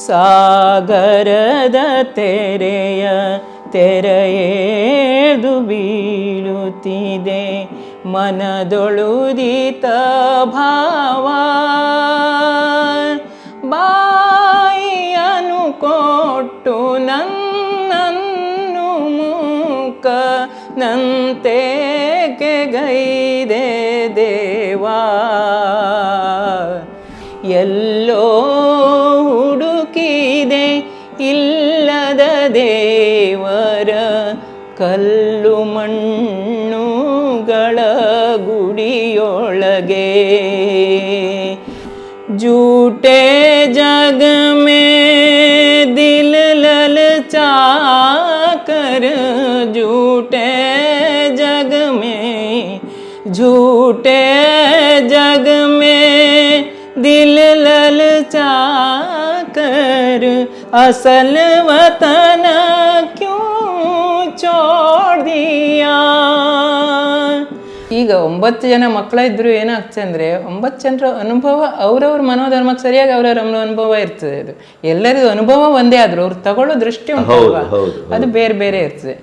ಸಾಗರದ ತೆರೆಯೇದು ಬೀಳುತ್ತಿದೆ ಮನದೊಳುದಿತ ಭಾವ. ಬಾಯಿಯನ್ನು ಕೊಟ್ಟು ನನ್ನನ್ನು ಮೂಕನಂತೇಕೆ ಗೈದೆ ದೇವಾ. ಎಲ್ಲೋ ಹುಡುಕಿದೆ ಇಲ್ಲದ ದೇವರ ಕಲ್ಲು ಮಣ್ಣುಗಳ ಗುಡಿಯೊಳಗೆ. झूठे जग में दिल ललचा कर, झूठे जग में दिल ललचा कर असल वतन क्यों छोड़ दिया. ಈಗ 9 ಜನ ಮಕ್ಕಳಿದ್ರು ಏನಾಗ್ತದೆ ಅಂದರೆ 9 ಜನರ ಅನುಭವ ಅವ್ರವ್ರ ಮನೋಧರ್ಮಕ್ಕೆ ಸರಿಯಾಗಿ ಅವ್ರವ್ರ ಅನುಭವ ಇರ್ತದೆ. ಅದು ಎಲ್ಲರಿಗೂ ಅನುಭವ ಒಂದೇ ಆದರೂ ಅವ್ರು ತಗೊಳ್ಳೋ ದೃಷ್ಟಿ ಉಂಟಲ್ವಾ ಅದು ಬೇರೆ ಬೇರೆ ಇರ್ತದೆ.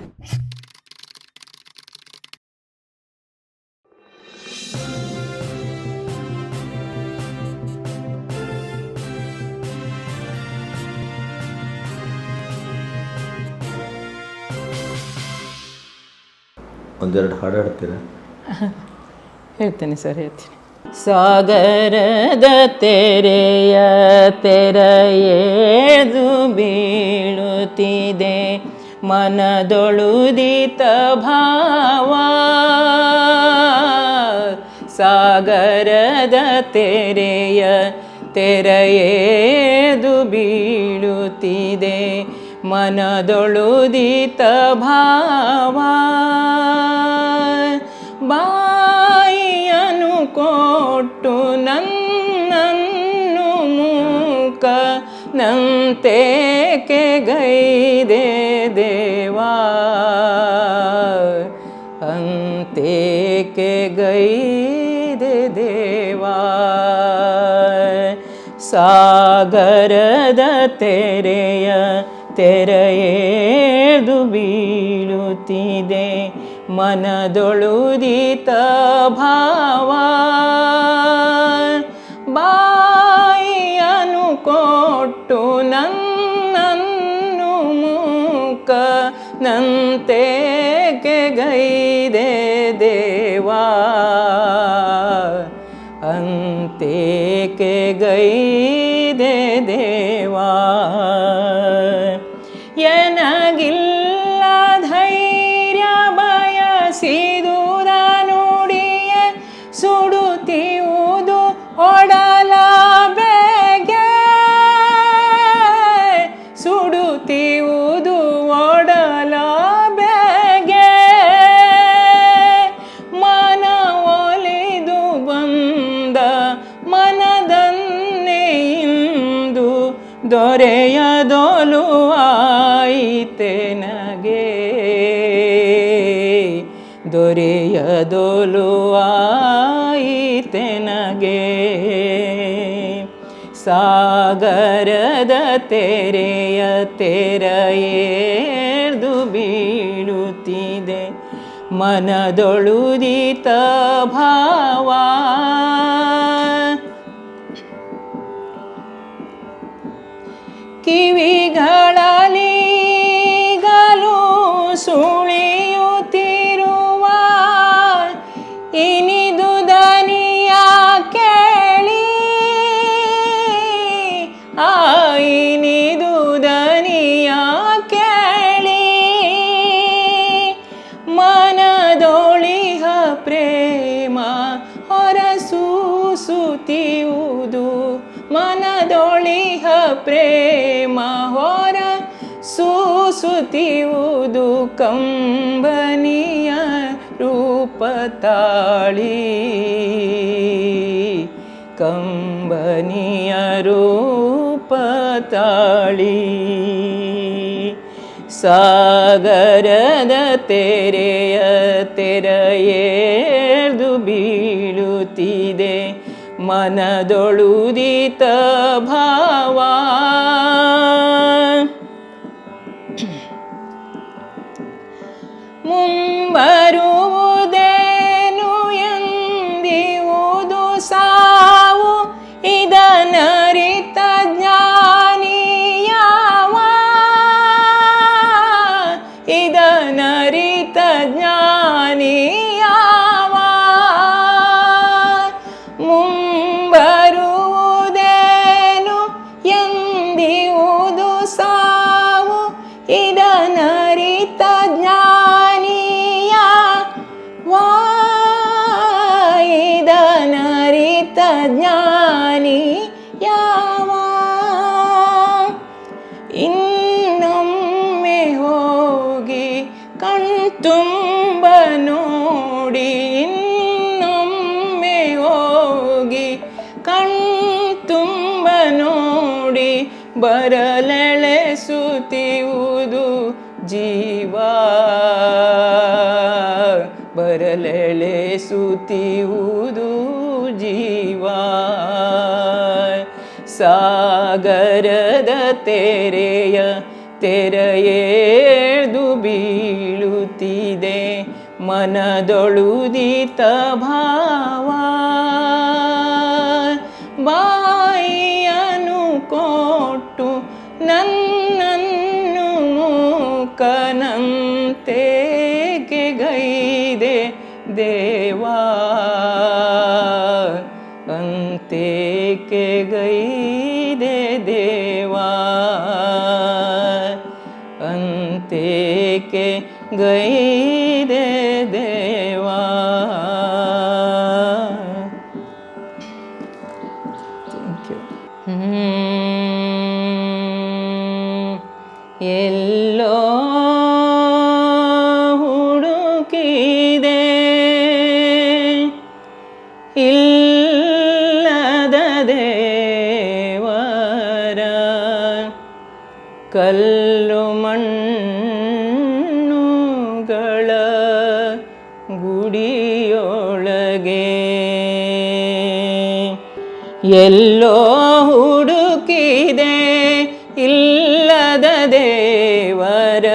ಒಂದೆರಡು ಹಾಡು ಹಾಡ್ತೀರಾ? ಹೇಳ್ತೀನಿ ಸರ್, ಹೇಳ್ತೀನಿ. ಸಾಗರದ ತೆರೆಯೇದು ಬೀಳುತ್ತಿದೆ ಮನದೊಳುದಿತ ಭಾವ. ಸಾಗರದ ತೆರೆಯೇದು ಬೀಳುತ್ತಿದೆ ಮನದೊಳುದಿತ ಭಾವ. ಬಾಯಿಯನ್ನು ಕೊಟ್ಟು ನನ್ನನ್ನು ಮೂಕನಂತೇಕೆ ಗೈದೆ ದೇವಾ. ಅಂತೇಕೆ ಗೈದೆ ದೇವಾ. ಸಾಗರದ ತೆರೆಯೇದು ಬೀಳುತ್ತಿದೆ ಮನದೊಳುದಿತ ಭಾವ. ಬಾಯಿಯನ್ನು ಕೊಟ್ಟು ನನ್ನನ್ನು ಮೂಕನಂತೇಕೆ ಗೈದೆ ದೇವಾ. ಅಂತೇಕೆ ಗೈದೆ ದೇವಾ. ಎನಗಿಲ್ಲ ಧೈರ್ಯ ಬಯಸಿದುದ ನುಡಿಯ ಸುಡುತ್ತಿಯುವುದು ಒಡಲ ಬೇಗೆ. ಸುಡುತ್ತಿಯುವುದು ಒಡಲ ಬೇಗೆ. ಮನ ಒಲಿದು ಬಂದ ಮನದನ್ನೇ ಇಂದು ದೊರೆಯದೊಲು ಆಯಿತೆನಗೆ. ದೊರೆಯದೊಲು ಆಯಿತೆನಗೆ. ಸಾಗರದ ತೆರೆಯೇದು ಬೀಳುತ್ತಿದೆ ಮನದೊಳುದಿತ ಭಾವ. ಕಿವಿಗಳಲಿಗಲು ಸುಳಿಯುತ್ತಿರುವ ಇನಿದು ದನಿಯ ಕೇಳಿ. ಇನಿದು ದನಿಯ ಕೇಳಿ. ಮನದೊಳಿಹ ಪ್ರೇಮ ಹೊರಸೂಸುತ್ತಿಯುವುದು. ಮನದೊಳಿಹ ಪ್ರೇಮ ಹೊರ ಸೂಸುತ್ತಿಯುವುದು ಕಂಬನಿಯ ರೂಪ ತಾಳಿ. ಕಂಬನಿಯ ರೂಪ ತಾಳಿ. ಸಾಗರದ ತೆರೆಯೇದು ಬೀಳುತ್ತಿದೆ ಮನದೊಳುದಿತ ಭಾವ. ಹೊಂದಿಯುವುದು ಸಾವು ಇದನರಿತ ಜ್ಞಾನಿಯ ಇದನರಿತ ಜ್ಞಾನಿ ಯಾವ ಇನ್ನೊಮ್ಮೆ ಹೋಗಿ ಕಣ್ತುಂಬ ನೋಡಿ ಇನ್ನೊಮ್ಮೆ ಹೋಗಿ ಕಣ್ತುಂಬ ನೋಡಿ ಬರಲೆಳೆಸುತ್ತಿಯುವುದು ಜೀವ ಬರಲೆಳೆಸುತ್ತಿಯುವುದು ಜೀವ ಸಾಗರದ ತೆರೆಯೇದು ಬೀಳುತ್ತಿದೆ ಮನದೊಳುದಿತ ಭಾವ ಬಾಯಿಯನ್ನು ಕೊಟ್ಟು ನನ್ನನ್ನು ಮೂಕನಂತೆ ಗೈದೆ ದೇವಾ ಅಂತೆಕೆ ಗೈದೆ ದೇವಾ ಅಂತೆಕೆ ಗೈದೆ ದೇವಾ. Thank you. ಎಲ್ಲೋ ಹುಡುಕಿದೆ ಇಲ್ಲದ ದೇವರ ಕಲ್ಲು ಮಣ್ಣುಗಳ ಗುಡಿಯೊಳಗೆ ಎಲ್ಲೋ ಹುಡುಕಿದೆ ಇಲ್ಲದ ದೇವರ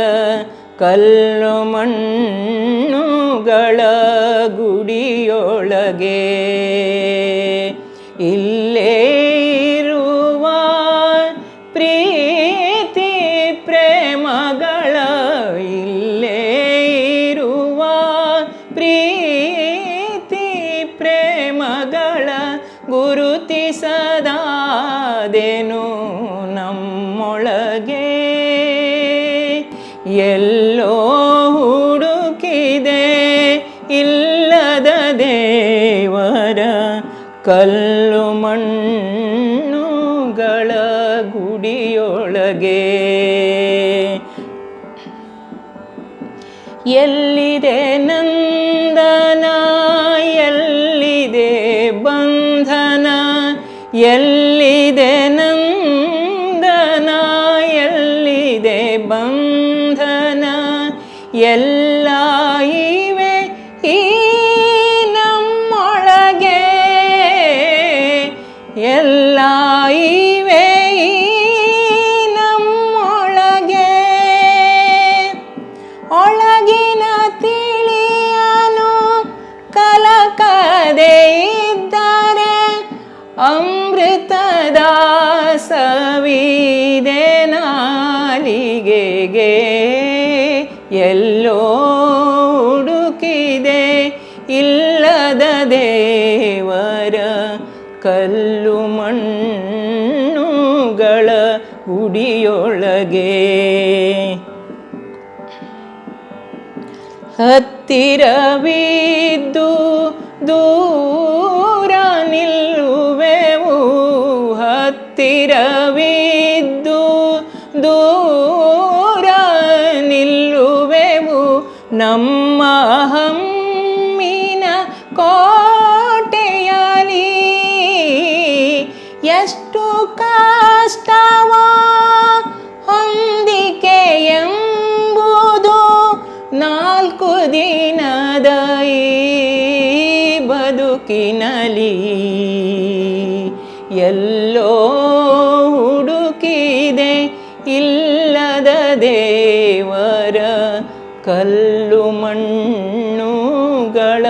ಕಲ್ಲು ಮಣ್ಣುಗಳ ಗುಡಿಯೊಳಗೆ ಇಲ್ಲೇ ಇರುವ ಪ್ರೀತಿ ಪ್ರೇಮಗಳ ಇಲ್ಲೇ ಇರುವ ಪ್ರೀತಿ ಪ್ರೇಮಗಳ ಗುರುತಿಸದಾದೆನು ನಮ್ಮೊಳಗೆ ಎಲ್ಲೋ ಹುಡುಕಿದೆ ಇಲ್ಲದ ದೇವರ ಕಲ್ಲು ಮಣ್ಣುಗಳ ಗುಡಿಯೊಳಗೆ ಎಲ್ಲಿದೆ ನಂದನ ಎಲ್ಲಿದೆ ಬಂಧನ ಎಲ್ಲಿದೆ ನಂದನ ಎಲ್ಲಿದೆ ಬಂಧನ ಎಲ್ಲ ಇವೆ ಈ ನಮ್ಮೊಳಗೆ ಎಲ್ಲ ಇವೆ ಈ ನಮ್ಮೊಳಗೆ ಒಳಗಿನ ತಿಳಿಯನು ಕಲಕದೆ ಇದ್ದರೆ ಅಮೃತದ ಸವಿದೆ ನಾಲಿಗೆಗೆ ಎಲ್ಲೋ ಹುಡುಕಿದೆ ಇಲ್ಲದ ದೇವರ ಕಲ್ಲು ಮಣ್ಣುಗಳ ಗುಡಿಯೊಳಗೆ ಹತ್ತಿರವಿದ್ದು ದೂರ ನಿಲ್ಲುವೆವು ಹತ್ತಿರವಿದ್ದು ದೂರ ನಿಲ್ಲುವೆವು ನಮ್ಮ ಹಮ್ಮಿನ ಕೋಟೆಯಲಿ ಎಷ್ಟು ಕಷ್ಟವ ಹೊಂದಿಕೆ ಎಂಬುದು 4 ದಿನದ ಈ ಬದುಕಿನಲಿ ಎಲ್ಲೋ ಹುಡುಕಿದೆ ಇಲ್ಲದ ದೇವರ ಕಲ್ಲು ಮಣ್ಣುಗಳ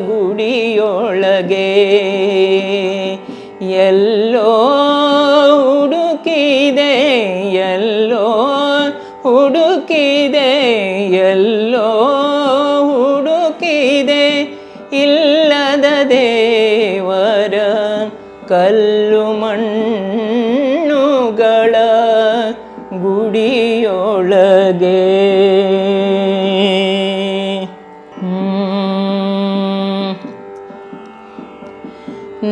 ಗುಡಿಯೊಳಗೆ ಎಲ್ಲೋ ಹುಡುಕಿದೆ ಎಲ್ಲೋ ಹುಡುಕಿದೆ ಎಲ್ಲೋ ಹುಡುಕಿದೆ ಇಲ್ಲದ ದೇವರ ಕಲ್ಲು ಮಣ್ಣುಗಳ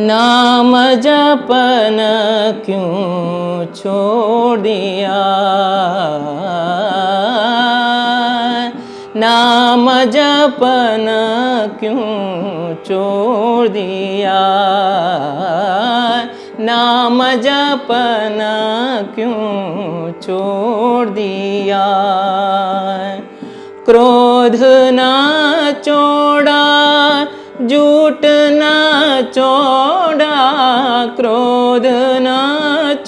नाम जपन क्यों छोड़ दिया, नाम जपन क्यों छोड़ दिया, नाम जपन क्यों छोड़ दिया। क्रोध न छोड़ा, झूठ न छोड़ा, क्रोध न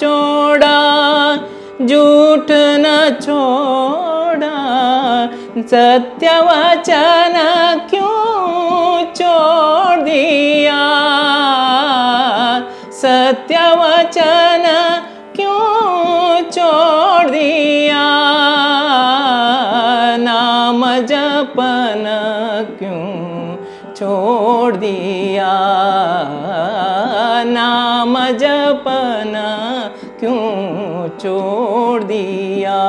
छोड़ा, झूठ न छोड़ा, सत्य वचन क्यों छोड़ दिया, सत्य वचन क्यों छोड़ दिया, नाम जपन क्यों छोड़ दिया, नाम जपन क्यों छोड़ दिया।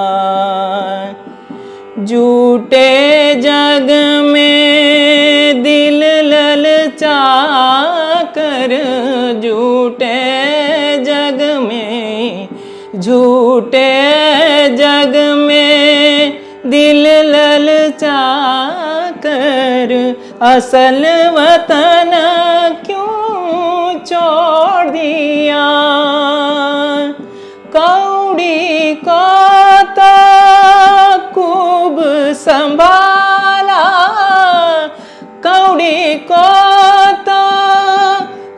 झूठे जग में दिल ललचा कर, झूठे जग में, झूठे जग में दिल ललचा कर, असल वतन क्यों छोड़ दिया। कौड़ी को तो खूब संभाला, कौड़ी को तो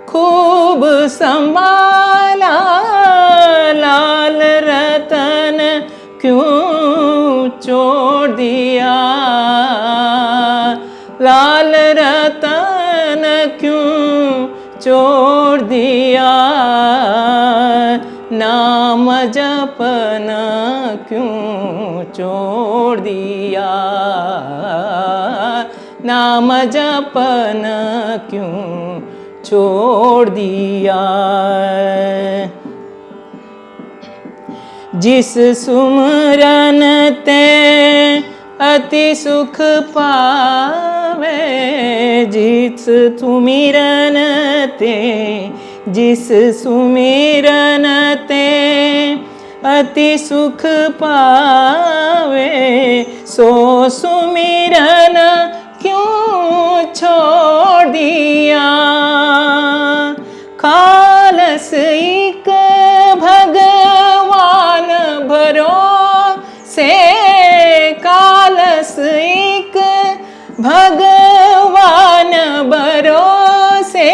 खूब संभाला, लाल रतन क्यों छोड़ दिया, लाल रतन क्यों छोड़ दिया, नाम जपन क्यों छोड़ दिया, नाम जपन क्यों छोड़ दिया। जिस सुमरन ते अति सुख पावे, जिस सुमिरन ते, जिस सुमिरन ते अति सुख पावे, सो सुमिरन क्यों छोड़ दिया। खालस एक भगवान भरोसे, कालस एक भगवान भरोसे,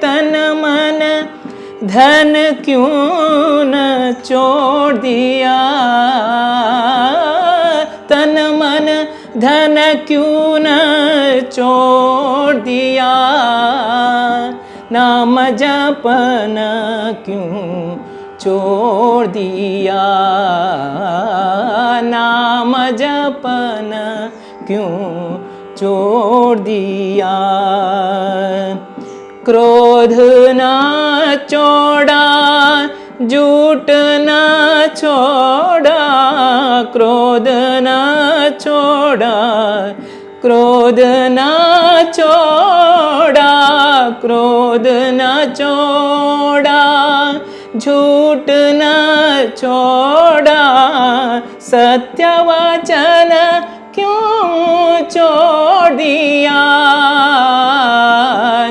तन मन धन क्यों न छोड़ दिया, तन मन धन क्यों न छोड़ दिया, नाम जपन क्यों छोड़ दिया, नाम जपन क्यों छोड़ दिया। क्रोध न छोड़ा, झूठ न छोड़ा, क्रोध न छोड़ा, क्रोध न छोड़ा, क्रोध न छोड़ा, झूठ न छोड़ा, सत्य वचन क्यों छोड़ दिया,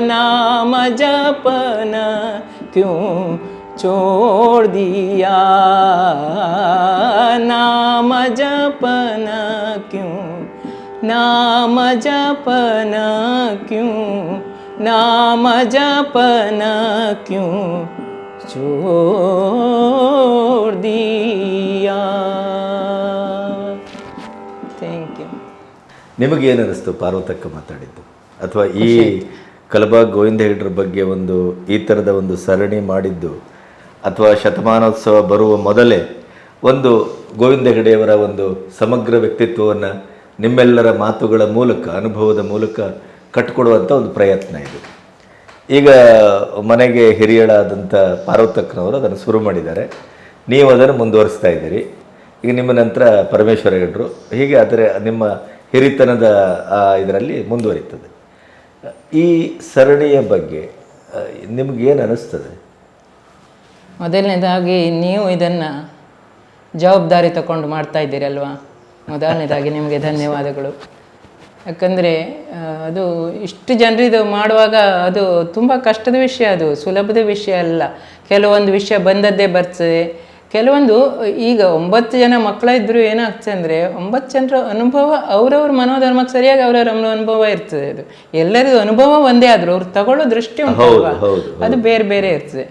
नाम जपन क्यों छोड़ दिया, नाम जपन क्यों, नाम जपन क्यों, नाम जपन क्यों छोड़ दिया। Thank you. ನಿಮಗೇನಿಸ್ತು ಪಾರ್ವತಕ್ಕ ಮಾತಾಡಿದ್ದು, ಅಥವಾ ಈ ಕಲಬಾಗ್ ಗೋವಿಂದ ಹೆಗಡ್ರ ಬಗ್ಗೆ ಒಂದು ಈ ಥರದ ಒಂದು ಸರಣಿ ಮಾಡಿದ್ದು, ಅಥವಾ ಶತಮಾನೋತ್ಸವ ಬರುವ ಮೊದಲೇ ಒಂದು ಗೋವಿಂದ ಹೆಗಡೆಯವರ ಒಂದು ಸಮಗ್ರ ವ್ಯಕ್ತಿತ್ವವನ್ನು ನಿಮ್ಮೆಲ್ಲರ ಮಾತುಗಳ ಮೂಲಕ, ಅನುಭವದ ಮೂಲಕ ಕಟ್ಟಿಕೊಡುವಂಥ ಒಂದು ಪ್ರಯತ್ನ ಇದು. ಈಗ ಮನೆಗೆ ಹಿರಿಯಳಾದಂಥ ಪಾರ್ವತಕ್ಕನವರು ಅದನ್ನು ಶುರು ಮಾಡಿದ್ದಾರೆ, ನೀವು ಅದನ್ನು ಮುಂದುವರಿಸ್ತಾ ಇದ್ದೀರಿ. ಈಗ ನಿಮ್ಮ ನಂತರ ಪರಮೇಶ್ವರ ಹೆಗಡ್ರು, ಹೀಗೆ ಅದರ ನಿಮ್ಮ ಹಿರಿತನದ ಇದರಲ್ಲಿ ಮುಂದುವರಿತದೆ. ಈ ಸರಣಿಯ ಬಗ್ಗೆ ನಿಮಗೇನು ಅನ್ನಿಸ್ತದೆ? ಮೊದಲನೇದಾಗಿ ನೀವು ಇದನ್ನು ಜವಾಬ್ದಾರಿ ತಗೊಂಡು ಮಾಡ್ತಾ ಇದ್ದೀರಲ್ವಾ, ಮೊದಲನೇದಾಗಿ ನಿಮಗೆ ಧನ್ಯವಾದಗಳು. ಯಾಕಂದರೆ ಅದು ಇಷ್ಟು ಜನರಿದು ಮಾಡುವಾಗ ಅದು ತುಂಬ ಕಷ್ಟದ ವಿಷಯ, ಅದು ಸುಲಭದ ವಿಷಯ ಅಲ್ಲ. ಕೆಲವೊಂದು ವಿಷಯ ಬಂದದ್ದೇ ಬರ್ತದೆ, ಕೆಲವೊಂದು ಈಗ 9 ಜನ ಮಕ್ಕಳಿದ್ರು ಏನಾಗ್ತದೆ ಅಂದರೆ 9 ಜನರ ಅನುಭವ ಅವ್ರವ್ರ ಮನೋಧರ್ಮಕ್ಕೆ ಸರಿಯಾಗಿ ಅವ್ರವ್ರ ಅನುಭವ ಇರ್ತದೆ. ಅದು ಎಲ್ಲರಿಗೂ ಅನುಭವ ಒಂದೇ ಆದರೂ ಅವ್ರು ತಗೊಳ್ಳೋ ದೃಷ್ಟಿ ಉಂಟಲ್ವಾ, ಅದು ಬೇರೆ ಬೇರೆ ಇರ್ತದೆ.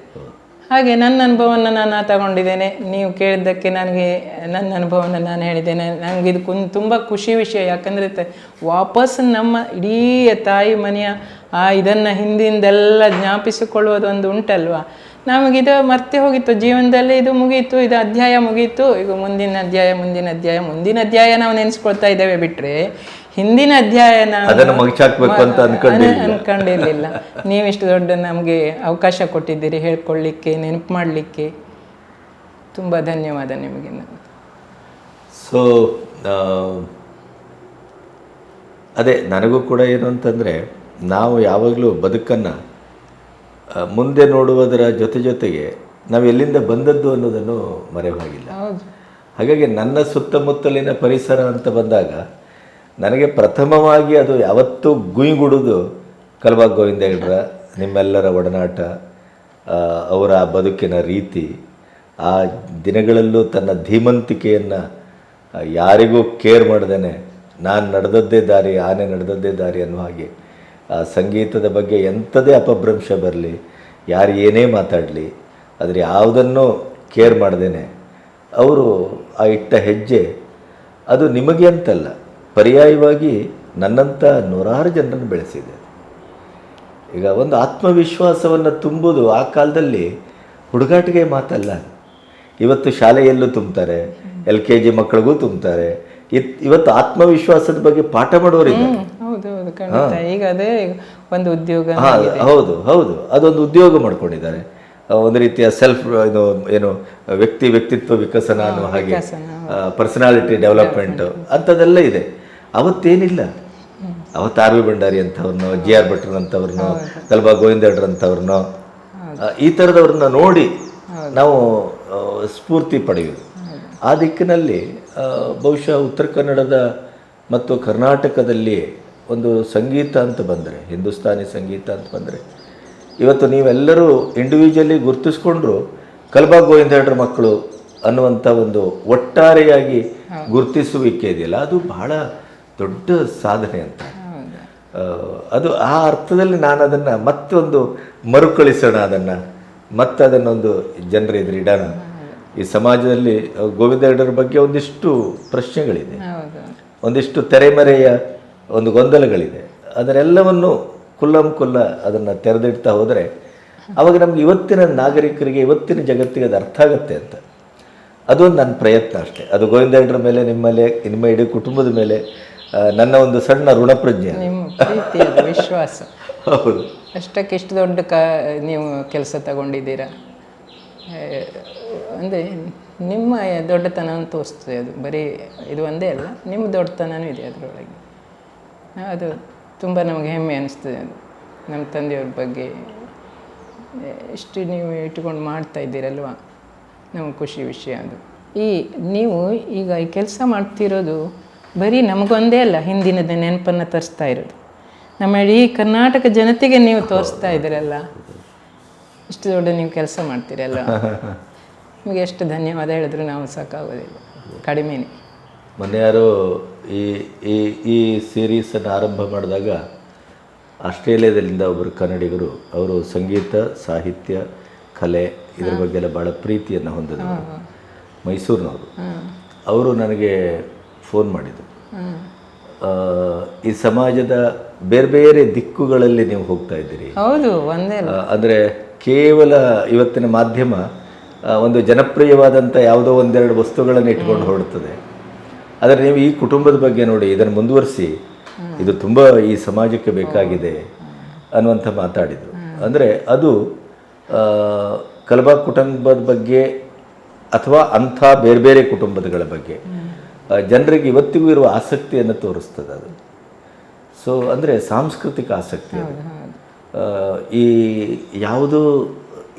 ಹಾಗೆ ನನ್ನ ಅನುಭವವನ್ನು ನಾನು ತಗೊಂಡಿದ್ದೇನೆ, ನೀವು ಕೇಳಿದ್ದಕ್ಕೆ ನನಗೆ ನನ್ನ ಅನುಭವವನ್ನು ನಾನು ಹೇಳಿದ್ದೇನೆ. ನನಗೆ ಇದು ತುಂಬ ಖುಷಿ ವಿಷಯ. ಯಾಕಂದರೆ ವಾಪಸ್ ನಮ್ಮ ಇಡೀ ತಾಯಿ ಮನೆಯ ಇದನ್ನು ಹಿಂದಿಂದೆಲ್ಲ ಜ್ಞಾಪಿಸಿಕೊಳ್ಳುವುದು ಒಂದು ಉಂಟಲ್ವ, ನಮಗಿದು ಮರ್ತೆ ಹೋಗಿತ್ತು ಜೀವನದಲ್ಲಿ, ಇದು ಮುಗೀತು, ಇದು ಅಧ್ಯಾಯ ಮುಗೀತು. ಈಗ ಮುಂದಿನ ಅಧ್ಯಾಯ ನಾವು ನೆನೆಸ್ಕೊಳ್ತಾ ಇದ್ದೇವೆ ಬಿಟ್ಟರೆ ಹಿಂದಿನ ಅಧ್ಯಾಯ ನಾವು ಅನ್ಕೊಂಡಿರ್ಲಿಲ್ಲ. ನೀವಿಷ್ಟು ದೊಡ್ಡ ನಮಗೆ ಅವಕಾಶ ಕೊಟ್ಟಿದ್ದೀರಿ ಹೇಳ್ಕೊಳ್ಳಿಕ್ಕೆ, ನೆನಪು ಮಾಡಲಿಕ್ಕೆ. ತುಂಬ ಧನ್ಯವಾದ ನಿಮಗೆ. ಸೊ ಅದೇ ನನಗೂ ಕೂಡ ಏನು ಅಂತಂದರೆ, ನಾವು ಯಾವಾಗಲೂ ಬದುಕನ್ನು ಮುಂದೆ ನೋಡುವುದರ ಜೊತೆಗೆ ನಾವು ಎಲ್ಲಿಂದ ಬಂದದ್ದು ಅನ್ನೋದನ್ನು ಮರೆಯುವಾಗಿಲ್ಲ. ಹಾಗಾಗಿ ನನ್ನ ಸುತ್ತಮುತ್ತಲಿನ ಪರಿಸರ ಅಂತ ಬಂದಾಗ ನನಗೆ ಪ್ರಥಮವಾಗಿ ಅದು ಯಾವತ್ತೂ ಗುಯಿಗುಡುವುದು ಕಲಬಾಗ ಗೋವಿಂದ ಹೆಗಡ್ರ ನಿಮ್ಮೆಲ್ಲರ ಒಡನಾಟ, ಅವರ ಬದುಕಿನ ರೀತಿ, ಆ ದಿನಗಳಲ್ಲೂ ತನ್ನ ಧೀಮಂತಿಕೆಯನ್ನು ಯಾರಿಗೂ ಕೇರ್ ಮಾಡ್ದೇನೆ ನಾನು ನಡೆದದ್ದೇ ದಾರಿ, ಆನೆ ನಡೆದದ್ದೇ ದಾರಿ ಅನ್ನೋ ಹಾಗೆ ಆ ಸಂಗೀತದ ಬಗ್ಗೆ ಎಂಥದೇ ಅಪಭ್ರಂಶ ಬರಲಿ, ಯಾರು ಏನೇ ಮಾತಾಡಲಿ, ಆದರೆ ಯಾವುದನ್ನು ಕೇರ್ ಮಾಡ್ದೇನೆ ಅವರು ಆ ಇಟ್ಟ ಹೆಜ್ಜೆ ಅದು ನಿಮಗೆ ಅಂತಲ್ಲ, ಪರ್ಯಾಯವಾಗಿ ನನ್ನಂಥ ನೂರಾರು ಜನರನ್ನು ಬೆಳೆಸಿದೆ. ಈಗ ಒಂದು ಆತ್ಮವಿಶ್ವಾಸವನ್ನು ತುಂಬುವುದು ಆ ಕಾಲದಲ್ಲಿ ಹುಡುಗಾಟಿಗೆ ಮಾತಲ್ಲ. ಇವತ್ತು ಶಾಲೆಯಲ್ಲೂ ತುಂಬ್ತಾರೆ, LKG ಮಕ್ಕಳಿಗೂ ತುಂಬ್ತಾರೆ. ಇವತ್ತು ಆತ್ಮವಿಶ್ವಾಸದ ಬಗ್ಗೆ ಪಾಠ ಮಾಡೋರಿದ್ದಾರೆ. ಈಗ ಅದೇ ಒಂದು ಉದ್ಯೋಗ. ಹೌದು ಅದೊಂದು ಉದ್ಯೋಗ ಮಾಡ್ಕೊಂಡಿದ್ದಾರೆ. ಒಂದು ರೀತಿಯ ಸೆಲ್ಫ್ ಏನು ವ್ಯಕ್ತಿತ್ವ ವಿಕಸನ ಅನ್ನೋ ಹಾಗೆ, ಪರ್ಸನಾಲಿಟಿ ಡೆವಲಪ್ಮೆಂಟ್ ಅಂಥದ್ದೆಲ್ಲ ಇದೆ. ಅವತ್ತೇನಿಲ್ಲ. ಅವತ್ತು ಆರ್ ವಿ ಭಂಡಾರಿ ಅಂಥವ್ರನ್ನೋ, GR ಭಟ್ರಂಥವ್ರನ್ನೋ, ಕಲಬಾಗ ಗೋವಿಂದ ಹೆಗಡ್ರಂಥವ್ರನ್ನೋ, ಈ ಥರದವ್ರನ್ನ ನೋಡಿ ನಾವು ಸ್ಫೂರ್ತಿ ಪಡೆಯುವುದು. ಆ ದಿಕ್ಕಿನಲ್ಲಿ ಬಹುಶಃ ಉತ್ತರ ಕನ್ನಡದ ಮತ್ತು ಕರ್ನಾಟಕದಲ್ಲಿ ಒಂದು ಸಂಗೀತ ಅಂತ ಬಂದರೆ, ಹಿಂದೂಸ್ತಾನಿ ಸಂಗೀತ ಅಂತ ಬಂದರೆ, ಇವತ್ತು ನೀವೆಲ್ಲರೂ ಇಂಡಿವಿಜುವಲಿ ಗುರುತಿಸ್ಕೊಂಡ್ರು ಕಲಬಾಗ ಗೋವಿಂದ ಹೆಗಡ್ರ ಮಕ್ಕಳು ಅನ್ನುವಂಥ ಒಂದು ಒಟ್ಟಾರೆಯಾಗಿ ಗುರುತಿಸುವಿಕೆ ಇದೆಯಲ್ಲ, ಅದು ಬಹಳ ದೊಡ್ಡ ಸಾಧನೆ ಅಂತ. ಅದು ಆ ಅರ್ಥದಲ್ಲಿ ನಾನು ಅದನ್ನು ಮತ್ತೊಂದು ಮರುಕಳಿಸೋಣ, ಅದನ್ನೊಂದು ಜನರ ಎದುರು ಇಡೋಣ. ಈ ಸಮಾಜದಲ್ಲಿ ಗೋವಿಂದ ಹೆಗಡ್ರ ಬಗ್ಗೆ ಒಂದಿಷ್ಟು ಪ್ರಶ್ನೆಗಳಿದೆ, ಒಂದಿಷ್ಟು ತೆರೆಮರೆಯ ಒಂದು ಗೊಂದಲಗಳಿದೆ. ಅದನ್ನೆಲ್ಲವನ್ನು ಕುಲ್ಲ ಅದನ್ನು ತೆರೆದಿಡ್ತಾ ಹೋದರೆ ಆವಾಗ ನಮ್ಗೆ ಇವತ್ತಿನ ನಾಗರಿಕರಿಗೆ, ಇವತ್ತಿನ ಜಗತ್ತಿಗೆ ಅದು ಅರ್ಥ ಆಗುತ್ತೆ ಅಂತ. ಅದೊಂದು ನನ್ನ ಪ್ರಯತ್ನ ಅಷ್ಟೇ. ಅದು ಗೋವಿಂದ ಹೆಗಡ್ರ ಮೇಲೆ, ನಿಮ್ಮ ಇಡೀ ಕುಟುಂಬದ ಮೇಲೆ ನನ್ನ ಒಂದು ಸಣ್ಣ ಋಣಪ್ರಜ್ಞೆ, ವಿಶ್ವಾಸ. ಹೌದು, ಅಷ್ಟಕ್ಕೆ ಇಷ್ಟು ದೊಡ್ಡ ನೀವು ಕೆಲಸ ತಗೊಂಡಿದ್ದೀರಾ ಅಂದರೆ ನಿಮ್ಮ ದೊಡ್ಡತನವನ್ನು ತೋರಿಸ್ತದೆ. ಅದು ಬರೀ ಇದು ಒಂದೇ ಅಲ್ಲ, ನಿಮ್ಮ ದೊಡ್ಡತನವೂ ಇದೆ ಅದರೊಳಗೆ. ಅದು ತುಂಬ ನಮಗೆ ಹೆಮ್ಮೆ ಅನ್ನಿಸ್ತದೆ. ಅದು ನಮ್ಮ ತಂದೆಯವ್ರ ಬಗ್ಗೆ ಇಷ್ಟು ನೀವು ಇಟ್ಕೊಂಡು ಮಾಡ್ತಾ ಇದ್ದೀರಲ್ವ, ನಮಗೆ ಖುಷಿ ವಿಷಯ ಅದು. ನೀವು ಈಗ ಈ ಕೆಲಸ ಮಾಡ್ತಿರೋದು ಬರೀ ನಮಗೊಂದೇ ಅಲ್ಲ, ಹಿಂದಿನದ ನೆನಪನ್ನು ತರಿಸ್ತಾ ಇರೋದು ನಮ್ಮ ಇಡೀ ಕರ್ನಾಟಕ ಜನತೆಗೆ ನೀವು ತೋರಿಸ್ತಾ ಇದ್ದೀರಲ್ಲ. ಇಷ್ಟು ದೊಡ್ಡ ನೀವು ಕೆಲಸ ಮಾಡ್ತೀರಲ್ಲ, ನಿಮಗೆ ಎಷ್ಟು ಧನ್ಯವಾದ ಹೇಳಿದ್ರು ನಾವು ಸಾಕಾಗೋದಿಲ್ಲ, ಕಡಿಮೆನೇ. ಮೊನ್ನೆ ಯಾರೋ ಈ ಸೀರೀಸನ್ನು ಆರಂಭ ಮಾಡಿದಾಗ ಆಸ್ಟ್ರೇಲಿಯಾದಲ್ಲಿಂದ ಒಬ್ಬರು ಕನ್ನಡಿಗರು, ಅವರು ಸಂಗೀತ, ಸಾಹಿತ್ಯ, ಕಲೆ ಇದ್ರ ಬಗ್ಗೆ ಎಲ್ಲ ಭಾಳ ಪ್ರೀತಿಯನ್ನು ಹೊಂದಿದವರು, ಮೈಸೂರಿನವರು. ಅವರು ನನಗೆ ಫೋನ್ ಮಾಡಿದರು, ಈ ಸಮಾಜದ ಬೇರೆ ಬೇರೆ ದಿಕ್ಕುಗಳಲ್ಲಿ ನೀವು ಹೋಗ್ತಾ ಇದ್ದೀರಿ. ಹೌದು, ಒಂದೇ ಅಂದರೆ ಕೇವಲ ಇವತ್ತಿನ ಮಾಧ್ಯಮ ಒಂದು ಜನಪ್ರಿಯವಾದಂಥ ಯಾವುದೋ ಒಂದೆರಡು ವಸ್ತುಗಳನ್ನು ಇಟ್ಕೊಂಡು ಹೊರಡ್ತದೆ. ಆದರೆ ನೀವು ಈ ಕುಟುಂಬದ ಬಗ್ಗೆ ನೋಡಿ, ಇದನ್ನು ಮುಂದುವರಿಸಿ, ಇದು ತುಂಬ ಈ ಸಮಾಜಕ್ಕೆ ಬೇಕಾಗಿದೆ ಅನ್ನುವಂಥ ಮಾತಾಡಿದರು. ಅಂದರೆ ಅದು ಕಲಬಾಗ ಕುಟುಂಬದ ಬಗ್ಗೆ ಅಥವಾ ಅಂಥ ಬೇರೆ ಬೇರೆ ಕುಟುಂಬಗಳ ಬಗ್ಗೆ ಜನರಿಗೆ ಇವತ್ತಿಗೂ ಇರುವ ಆಸಕ್ತಿಯನ್ನು ತೋರಿಸ್ತದೆ ಅದು. ಸೊ ಅಂದರೆ ಸಾಂಸ್ಕೃತಿಕ ಆಸಕ್ತಿ ಅದು. ಈ ಯಾವುದೂ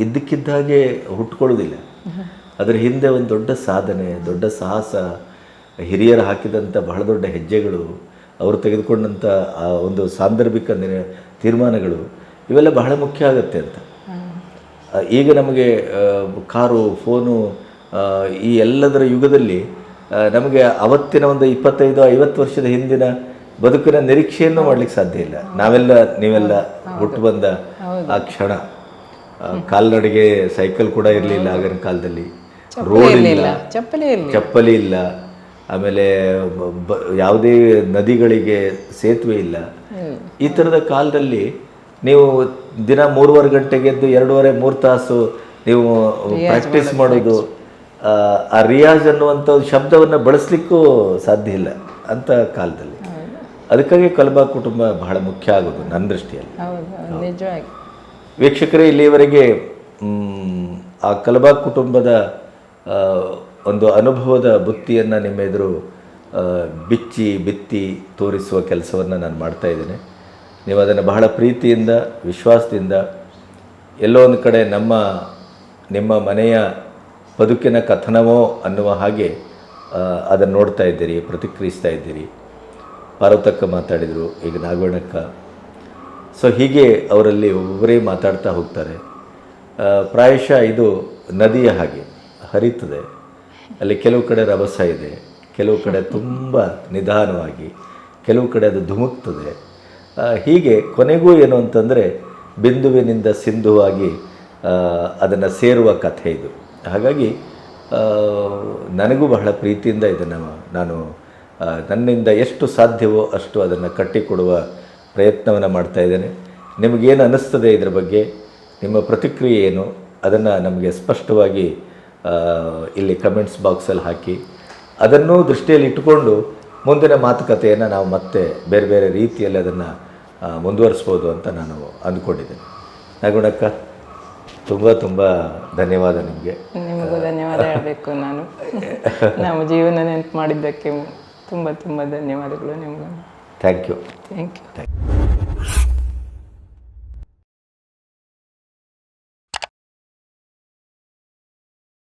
ಇದ್ದಕ್ಕಿದ್ದಾಗೆ ಹುಟ್ಕೊಳ್ಳೋದಿಲ್ಲ. ಅದರ ಹಿಂದೆ ಒಂದು ದೊಡ್ಡ ಸಾಧನೆ, ದೊಡ್ಡ ಸಾಹಸ, ಹಿರಿಯರು ಹಾಕಿದಂಥ ಬಹಳ ದೊಡ್ಡ ಹೆಜ್ಜೆಗಳು, ಅವರು ತೆಗೆದುಕೊಂಡಂಥ ಆ ಒಂದು ಸಾಂದರ್ಭಿಕ ತೀರ್ಮಾನಗಳು, ಇವೆಲ್ಲ ಬಹಳ ಮುಖ್ಯ ಆಗುತ್ತೆ ಅಂತ. ಈಗ ನಮಗೆ ಕಾರು, ಫೋನು, ಈ ಎಲ್ಲದರ ಯುಗದಲ್ಲಿ ನಮಗೆ ಅವತ್ತಿನ ಒಂದು 25-50 ವರ್ಷದ ಹಿಂದಿನ ಬದುಕಿನ ನಿರೀಕ್ಷೆಯನ್ನು ಮಾಡ್ಲಿಕ್ಕೆ ಸಾಧ್ಯ ಇಲ್ಲ. ನೀವೆಲ್ಲ ಹುಟ್ಟು ಬಂದ ಆ ಕ್ಷಣ, ಕಾಲ್ನಡಿಗೆ ಸೈಕಲ್ ಕೂಡ ಇರಲಿಲ್ಲ ಆಗಿನ ಕಾಲದಲ್ಲಿ, ರೋಡ್ ಇಲ್ಲ, ಚಪ್ಪಲಿ ಇಲ್ಲ, ಆಮೇಲೆ ಯಾವುದೇ ನದಿಗಳಿಗೆ ಸೇತುವೆ ಇಲ್ಲ. ಈ ಥರದ ಕಾಲದಲ್ಲಿ ನೀವು ದಿನ 3-3 ಗಂಟೆಗೆ ಎದ್ದು 2-3 ತಾಸು ನೀವು ಪ್ರಾಕ್ಟೀಸ್ ಮಾಡೋದು, ಆ ರಿಯಾಜ್ ಅನ್ನುವಂಥ ಶಬ್ದವನ್ನು ಬಳಸಲಿಕ್ಕೂ ಸಾಧ್ಯ ಇಲ್ಲ ಅಂಥ ಕಾಲದಲ್ಲಿ. ಅದಕ್ಕಾಗಿ ಕಲಬಾಗ್ ಕುಟುಂಬ ಬಹಳ ಮುಖ್ಯ ಆಗೋದು ನನ್ನ ದೃಷ್ಟಿಯಲ್ಲಿ. ವೀಕ್ಷಕರೇ, ಇಲ್ಲಿಯವರೆಗೆ ಆ ಕಲಬಾಗ್ ಕುಟುಂಬದ ಒಂದು ಅನುಭವದ ಬುತ್ತಿಯನ್ನು ನಿಮ್ಮ ಎದುರು ಬಿತ್ತಿ ತೋರಿಸುವ ಕೆಲಸವನ್ನು ನಾನು ಮಾಡ್ತಾ ಇದ್ದೇನೆ. ನೀವು ಅದನ್ನು ಬಹಳ ಪ್ರೀತಿಯಿಂದ, ವಿಶ್ವಾಸದಿಂದ, ಎಲ್ಲೋ ಒಂದು ಕಡೆ ನಿಮ್ಮ ಮನೆಯ ಬದುಕಿನ ಕಥನವೋ ಅನ್ನುವ ಹಾಗೆ ಅದನ್ನು ನೋಡ್ತಾ ಇದ್ದೀರಿ, ಪ್ರತಿಕ್ರಿಯಿಸ್ತಾ ಇದ್ದೀರಿ. ಪಾರ್ವತಕ್ಕ ಮಾತಾಡಿದರು, ಈಗ ನಾಗವಣ್ಣಕ್ಕ. ಸೊ ಹೀಗೆ ಅವರಲ್ಲಿ ಒಬ್ಬರೇ ಮಾತಾಡ್ತಾ ಹೋಗ್ತಾರೆ. ಪ್ರಾಯಶಃ ಇದು ನದಿಯ ಹಾಗೆ ಹರಿತದೆ. ಅಲ್ಲಿ ಕೆಲವು ಕಡೆ ರಭಸ ಇದೆ, ಕೆಲವು ಕಡೆ ತುಂಬ ನಿಧಾನವಾಗಿ, ಕೆಲವು ಕಡೆ ಅದು ಧುಮುಕ್ತದೆ. ಹೀಗೆ ಕೊನೆಗೂ ಏನು ಅಂತಂದರೆ ಬಿಂದುವಿನಿಂದ ಸಿಂಧುವಾಗಿ ಅದನ್ನು ಸೇರುವ ಕಥೆ ಇದು. ಹಾಗಾಗಿ ನನಗೂ ಬಹಳ ಪ್ರೀತಿಯಿಂದ ಇದನ್ನು ನಾನು ನನ್ನಿಂದ ಎಷ್ಟು ಸಾಧ್ಯವೋ ಅಷ್ಟು ಅದನ್ನು ಕಟ್ಟಿಕೊಡುವ ಪ್ರಯತ್ನವನ್ನು ಮಾಡ್ತಾ ಇದ್ದೇನೆ. ನಿಮಗೇನು ಅನ್ನಿಸ್ತದೆ ಇದರ ಬಗ್ಗೆ, ನಿಮ್ಮ ಪ್ರತಿಕ್ರಿಯೆ ಏನು, ಅದನ್ನು ನಮಗೆ ಸ್ಪಷ್ಟವಾಗಿ ಇಲ್ಲಿ ಕಮೆಂಟ್ಸ್ ಬಾಕ್ಸಲ್ಲಿ ಹಾಕಿ, ಅದನ್ನು ದೃಷ್ಟಿಯಲ್ಲಿ ಇಟ್ಟುಕೊಂಡು ಮುಂದಿನ ಮಾತುಕತೆಯನ್ನು ನಾವು ಮತ್ತೆ ಬೇರೆ ಬೇರೆ ರೀತಿಯಲ್ಲಿ ಅದನ್ನು ಮುಂದುವರಿಸ್ಬೋದು ಅಂತ ನಾನು ಅಂದ್ಕೊಂಡಿದ್ದೇನೆ. ನಾಗವಣ್ಣಕ್ಕ, ತುಂಬ ಧನ್ಯವಾದ ನಿಮಗೆ. ನಿಮಗೂ ಧನ್ಯವಾದ ಹೇಳಬೇಕು ನಾನು. ನಮ್ಮ ಜೀವನ ನೆನಪು ಮಾಡಿದ್ದಕ್ಕೆ ತುಂಬ ಧನ್ಯವಾದಗಳು ನಿಮಗೂ. Thank you. Thank you.